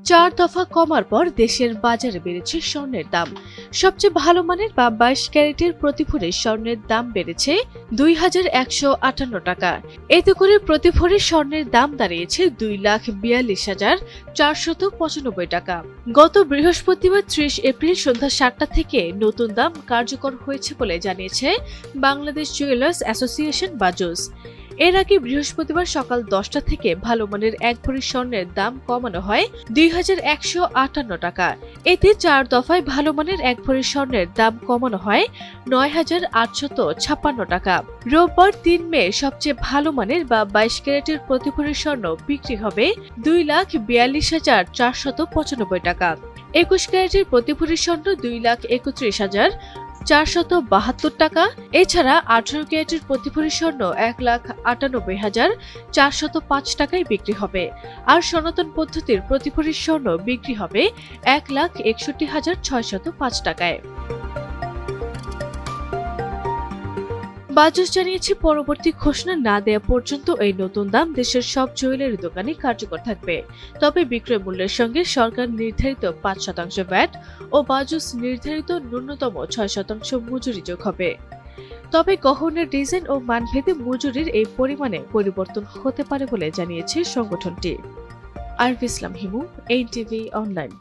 4 দফা কমার পর দেশের বাজারে বেড়েছে স্বর্ণের দাম। সবচেয়ে ভালো মানের বা 22 ক্যারেটের প্রতি ভরি স্বর্ণের দাম বেড়েছে 2158 টাকা। এতে করে প্রতি ভরি স্বর্ণের দাম দাঁড়িয়েছে 2,42,495 টাকা। গত বৃহস্পতিবার 30 এপ্রিল সন্ধ্যা 7টা থেকে নতুন দাম কার্যকর হয়েছে বলে জানিয়েছে বাংলাদেশ জুয়েলার্স অ্যাসোসিয়েশন বাজুস। এর আগে বৃহস্পতিবার সকাল 10টা থেকে ভালো মানের 1 ভরি স্বর্ণের দাম কমানো হয় 2158 টাকা। এতে 4 দফায় ভালো মানের 1 ভরি স্বর্ণের দাম কমানো হয় 9856 টাকা। রোববার 3 মে সবচেয়ে ভালো মানের বা 22 ক্যারেটের প্রতি ভরি স্বর্ণ বিক্রি হবে 2,42,495 টাকা। 21 ক্যারেটের প্রতি ভরি স্বর্ণ 2,31,472 টাকা। এছাড়া 18 ক্যারেটের প্রতি ভরি স্বর্ণ 1,98,405 টাকায় বিক্রি হবে। আর সনাতন পদ্ধতির প্রতি ভরি স্বর্ণ বিক্রি হবে 1,61,605 টাকায়। বাজুস জানিয়েছে, পরবর্তী ঘোষণা না দেওয়া পর্যন্ত এই নতুন দাম দেশের সব জুয়েলারি দোকানে কার্যকর থাকবে। তবে বিক্রয় মূল্যের সঙ্গে সরকার নির্ধারিত 5% ভ্যাট ও বাজুস নির্ধারিত ন্যূনতম 6% মজুরি যোগ হবে। তবে গহনার ডিজাইন ও মানভেদে মজুরির এই পরিমাণে পরিবর্তন হতে পারে বলে জানিয়েছে সংগঠনটি। আরভি ইসলাম হিমু, NTV অনলাইন।